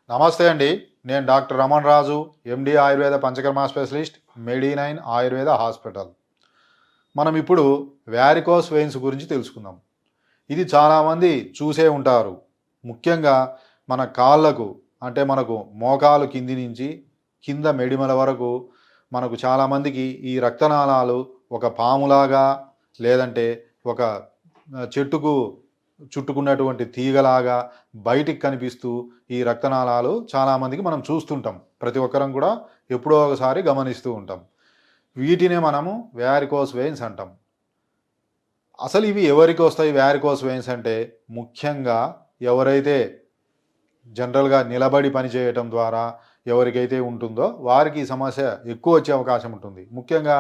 నమస్తే అండి. నేను డాక్టర్ రమణ్ రాజు, ఎండి ఆయుర్వేద పంచకర్మ స్పెషలిస్ట్, మెడి9 ఆయుర్వేద హాస్పిటల్. మనం ఇప్పుడు వ్యారికోస్ వెయిన్స్ గురించి తెలుసుకుందాం. ఇది చాలామంది చూసే ఉంటారు. ముఖ్యంగా మన కాళ్ళకు అంటే మనకు మోకాలు కింది నుంచి కింద మెడిమల వరకు మనకు చాలామందికి ఈ రక్తనాళాలు ఒక పాములాగా లేదంటే ఒక చెట్టుకు చుట్టుకున్నటువంటి తీగలాగా బయటికి కనిపిస్తూ ఈ రక్తనాళాలు చాలామందికి మనం చూస్తుంటాం. ప్రతి ఒక్కరం కూడా ఎప్పుడో ఒకసారి గమనిస్తూ ఉంటాం. వీటినే మనము వ్యారికోస్ వెయిన్స్ అంటాం. అసలు ఇవి ఎవరికి వస్తాయి వ్యారికోస్ వెయిన్స్ అంటే? ముఖ్యంగా ఎవరైతే జనరల్గా నిలబడి పనిచేయటం ద్వారా ఎవరికైతే ఉంటుందో వారికి ఈ సమస్య ఎక్కువ వచ్చే అవకాశం ఉంటుంది. ముఖ్యంగా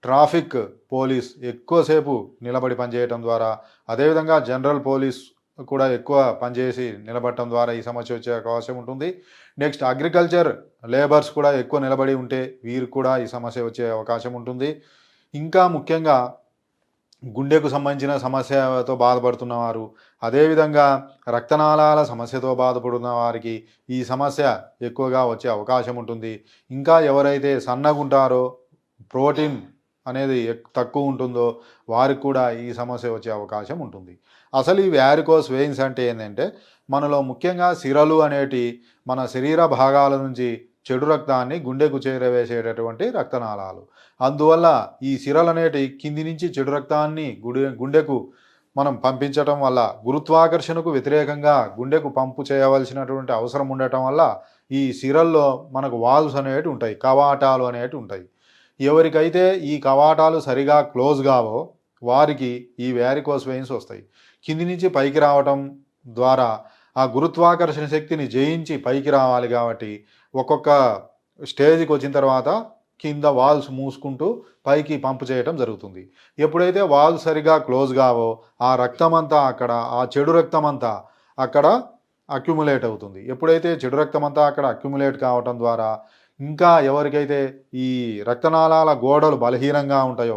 ట్రాఫిక్ పోలీస్ ఎక్కువసేపు నిలబడి పనిచేయటం ద్వారా, అదేవిధంగా జనరల్ పోలీస్ కూడా ఎక్కువ పనిచేసి నిలబడటం ద్వారా ఈ సమస్య వచ్చే అవకాశం ఉంటుంది. నెక్స్ట్ అగ్రికల్చర్ లేబర్స్ కూడా ఎక్కువ నిలబడి ఉంటే వీరికి కూడా ఈ సమస్య వచ్చే అవకాశం ఉంటుంది. ఇంకా ముఖ్యంగా గుండెకు సంబంధించిన సమస్యతో బాధపడుతున్నవారు, అదేవిధంగా రక్తనాళాల సమస్యతో బాధపడుతున్న వారికి ఈ సమస్య ఎక్కువగా వచ్చే అవకాశం ఉంటుంది. ఇంకా ఎవరైతే సన్నగుంటారో, ప్రోటీన్ అనేది తక్కువ ఉంటుందో వారికి కూడా ఈ సమస్య వచ్చే అవకాశం ఉంటుంది. అసలు ఈ వ్యారికోస్ వెయిన్స్ అంటే ఏంటంటే, మనలో ముఖ్యంగా సిరలు అనేటి మన శరీర భాగాల నుంచి చెడు రక్తాన్ని గుండెకు చేరవేసేటటువంటి రక్తనాళాలు. అందువల్ల ఈ సిరలు అనేటి కింది నుంచి చెడు రక్తాన్ని గుండెకు మనం పంపించటం వల్ల గురుత్వాకర్షణకు వ్యతిరేకంగా గుండెకు పంపు చేయవలసినటువంటి అవసరం ఉండటం వల్ల ఈ సిరల్లో మనకు వాల్వ్స్ అనేవి ఉంటాయి, కవాటాలు అనేవి ఉంటాయి. ఎవరికైతే ఈ కవాటాలు సరిగా క్లోజ్ కావో వారికి ఈ వ్యారికోస్ వెయిన్స్ వస్తాయి. కింది నుంచి పైకి రావటం ద్వారా ఆ గురుత్వాకర్షణ శక్తిని జయించి పైకి రావాలి కాబట్టి ఒక్కొక్క స్టేజ్కి వచ్చిన తర్వాత కింద వాల్స్ మూసుకుంటూ పైకి పంపు చేయటం జరుగుతుంది. ఎప్పుడైతే వాల్స్ సరిగా క్లోజ్ కావో ఆ రక్తమంతా ఆ చెడు రక్తమంతా అక్కడ అక్యుములేట్ అవుతుంది. ఎప్పుడైతే చెడు రక్తమంతా అక్కడ అక్యుములేట్ కావటం ద్వారా ఇంకా ఎవరికైతే ఈ రక్తనాళాల గోడలు బలహీనంగా ఉంటాయో,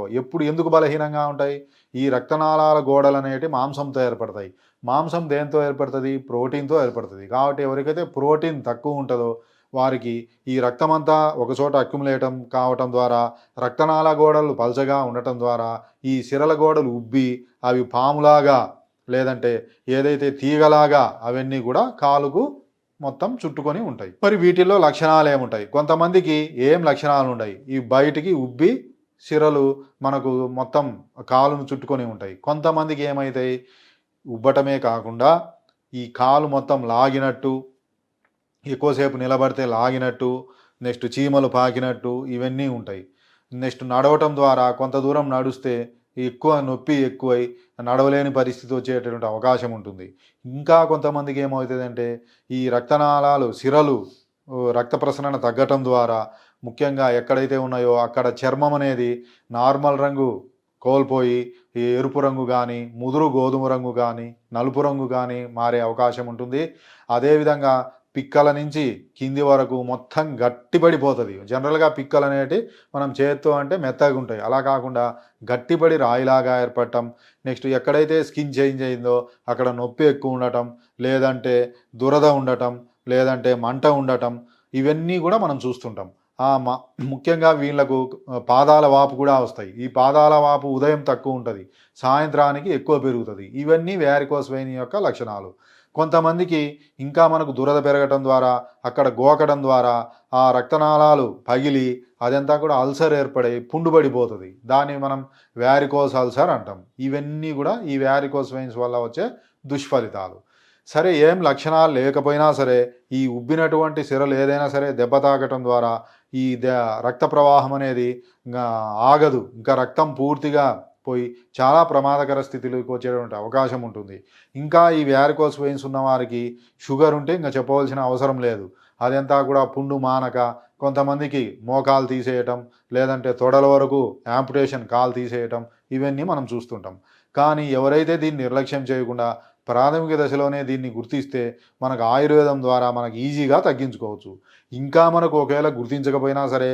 ఎందుకు బలహీనంగా ఉంటాయి? ఈ రక్తనాళాల గోడలు అనేవి మాంసంతో ఏర్పడతాయి. మాంసం దేంతో ఏర్పడుతుంది? ప్రోటీన్తో ఏర్పడుతుంది. కాబట్టి ఎవరికైతే ప్రోటీన్ తక్కువ ఉంటుందో వారికి ఈ రక్తమంతా ఒకచోట అక్యుములేటం కావటం ద్వారా రక్తనాళ గోడలు పల్చగా ఉండటం ద్వారా ఈ సిరల గోడలు ఉబ్బి అవి పాములాగా లేదంటే ఏదైతే తీగలాగా అవన్నీ కూడా కాలుకు మొత్తం చుట్టుకొని ఉంటాయి. మరి వీటిల్లో లక్షణాలు ఏముంటాయి? కొంతమందికి ఏం లక్షణాలు ఉంటాయి? ఈ బయటికి ఉబ్బి సిరలు మనకు మొత్తం కాలును చుట్టుకొని ఉంటాయి. కొంతమందికి ఏమవుతాయి? ఉబ్బటమే కాకుండా ఈ కాలు మొత్తం లాగినట్టు, ఎక్కువసేపు నిలబడితే లాగినట్టు, నెక్స్ట్ చీమలు పాకినట్టు ఇవన్నీ ఉంటాయి. నెక్స్ట్ నడవటం ద్వారా కొంత దూరం నడుస్తే ఎక్కువ నొప్పి ఎక్కువై నడవలేని పరిస్థితి వచ్చేటటువంటి అవకాశం ఉంటుంది. ఇంకా కొంతమందికి ఏమవుతుందంటే ఈ రక్తనాళాలు సిరలు రక్త ప్రసరణ తగ్గటం ద్వారా ముఖ్యంగా ఎక్కడైతే ఉన్నాయో అక్కడ చర్మం అనేది నార్మల్ రంగు కోల్పోయి ఈ ఎరుపు రంగు కానీ, ముదురు గోధుమ రంగు కానీ, నలుపు రంగు కానీ మారే అవకాశం ఉంటుంది. అదేవిధంగా పిక్కల నుంచి కింది వరకు మొత్తం గట్టిపడిపోతుంది. జనరల్గా పిక్కలు అనేవి మనం చేత్తో అంటే మెత్తగా ఉంటాయి, అలా కాకుండా గట్టిపడి రాయిలాగా ఏర్పడటం. నెక్స్ట్ ఎక్కడైతే స్కిన్ చేంజ్ అయిందో అక్కడ నొప్పి ఎక్కువ ఉండటం, లేదంటే దురద ఉండటం, లేదంటే మంట ఉండటం, ఇవన్నీ కూడా మనం చూస్తుంటాం. ముఖ్యంగా వీళ్ళకు పాదాల వాపు కూడా వస్తాయి. ఈ పాదాల వాపు ఉదయం తక్కువ ఉంటుంది, సాయంత్రానికి ఎక్కువ పెరుగుతుంది. ఇవన్నీ వ్యారికోస్ వెయిన్ యొక్క లక్షణాలు. కొంతమందికి ఇంకా మనకు దురద పెరగటం ద్వారా అక్కడ గోకడం ద్వారా ఆ రక్తనాళాలు పగిలి అదంతా కూడా అల్సర్ ఏర్పడి పుండుబడిపోతుంది. దాన్ని మనం వ్యారికోస్ అల్సర్ అంటాం. ఇవన్నీ కూడా ఈ వ్యారికోస్ వెయిన్స్ వల్ల వచ్చే దుష్ఫలితాలు. సరే, ఏం లక్షణాలు లేకపోయినా సరే ఈ ఉబ్బినటువంటి సిరలు ఏదైనా సరే దెబ్బ తాకటం ద్వారా ఈ రక్త ప్రవాహం అనేది ఆగదు. ఇంకా రక్తం పూర్తిగా పోయి చాలా ప్రమాదకర స్థితిలోకి వచ్చేటువంటి అవకాశం ఉంటుంది. ఇంకా ఈ వ్యారికోస్ వెయిన్స్ ఉన్న వారికి షుగర్ ఉంటే ఇంకా చెప్పవలసిన అవసరం లేదు. అదంతా కూడా పుండు మానక కొంతమందికి మోకాలు తీసేయటం, లేదంటే తొడల వరకు యాంపుటేషన్ కాలు తీసేయటం, ఇవన్నీ మనం చూస్తుంటాం. కానీ ఎవరైతే దీన్ని నిర్లక్ష్యం చేయకుండా ప్రాథమిక దశలోనే దీన్ని గుర్తిస్తే మనకు ఆయుర్వేదం ద్వారా మనకు ఈజీగా తగ్గించుకోవచ్చు. ఇంకా మనకు ఒకవేళ గుర్తించకపోయినా సరే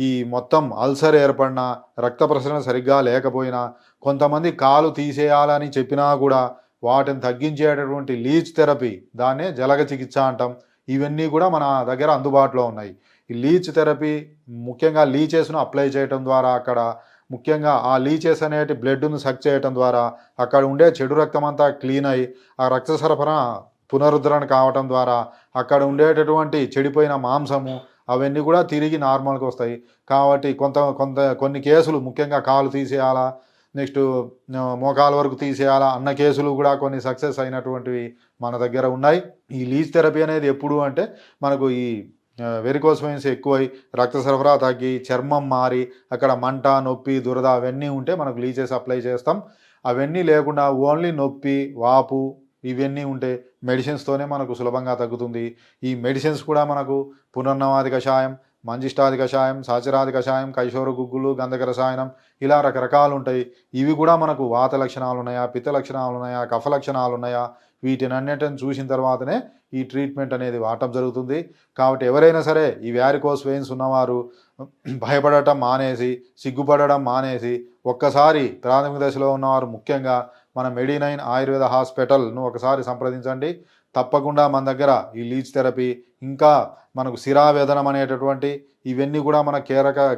ఈ మొత్తం అల్సర్ ఏర్పడినా, రక్త ప్రసరణ సరిగ్గా లేకపోయినా, కొంతమంది కాలు తీసేయాలని చెప్పినా కూడా వాటిని తగ్గించేటటువంటి లీచ్ థెరపీ, దాన్నే జలగ చికిత్స అంటాం, ఇవన్నీ కూడా మన దగ్గర అందుబాటులో ఉన్నాయి. ఈ లీచ్ థెరపీ ముఖ్యంగా లీచెస్ను అప్లై చేయడం ద్వారా అక్కడ ముఖ్యంగా ఆ లీచెస్ అనేటి బ్లడ్ను సక్ చేయటం ద్వారా అక్కడ ఉండే చెడు రక్తం అంతా క్లీన్ అయ్యి ఆ రక్త సరఫరా పునరుద్ధరణ కావటం ద్వారా అక్కడ ఉండేటటువంటి చెడిపోయిన మాంసము అవన్నీ కూడా తిరిగి నార్మల్గా వస్తాయి. కాబట్టి కొన్ని కేసులు ముఖ్యంగా కాలు తీసేయాలా, నెక్స్ట్ మోకాల వరకు తీసేయాలా అన్న కేసులు కూడా కొన్ని సక్సెస్ అయినటువంటివి మన దగ్గర ఉన్నాయి. ఈ లీచ్ థెరపీ అనేది ఎప్పుడు అంటే మనకు ఈ వెరికోస్ వెయిన్స్ ఎక్కువై రక్త సరఫరా తగ్గి చర్మం మారి అక్కడ మంట, నొప్పి, దురద అవన్నీ ఉంటే మనకు లీచెస్ అప్లై చేస్తాం. అవన్నీ లేకుండా ఓన్లీ నొప్పి, వాపు ఇవన్నీ ఉంటే మెడిసిన్స్తోనే మనకు సులభంగా తగ్గుతుంది. ఈ మెడిసిన్స్ కూడా మనకు పునర్నవాది కషాయం, మంజిష్టాది కషాయం, సాచిరాది కషాయం, కైశోర గుగ్గులు, గంధక రసాయనం ఇలా రకరకాలు ఉంటాయి. ఇవి కూడా మనకు వాత లక్షణాలు ఉన్నాయా, పిత్త లక్షణాలు ఉన్నాయా, కఫ లక్షణాలు ఉన్నాయా, వీటినన్నిటిని చూసిన తర్వాతనే ఈ ట్రీట్మెంట్ అనేది వాడటం జరుగుతుంది. కాబట్టి ఎవరైనా సరే ఈ వ్యారికోస్ వెయిన్స్ ఉన్నవారు భయపడటం మానేసి, సిగ్గుపడడం మానేసి ఒక్కసారి ప్రాథమిక దశలో ఉన్నవారు ముఖ్యంగా మన మెడి9 ఆయుర్వేద హాస్పిటల్ను ఒకసారి సంప్రదించండి. తప్పకుండా మన దగ్గర ఈ లీచ్ థెరపీ, ఇంకా మనకు శిరావేదనం అనేటటువంటి ఇవన్నీ కూడా మన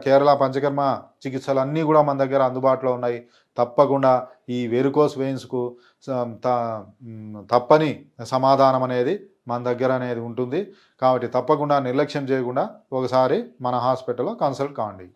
కేరళ పంచకర్మ చికిత్సలు అన్నీ కూడా మన దగ్గర అందుబాటులో ఉన్నాయి. తప్పకుండా ఈ వెరికోస్ వెయిన్స్కు తప్పని సమాధానం అనేది మన దగ్గర అనేది ఉంటుంది. కాబట్టి తప్పకుండా నిర్లక్ష్యం చేయకుండా ఒకసారి మన హాస్పిటల్లో కన్సల్ట్ కాండి.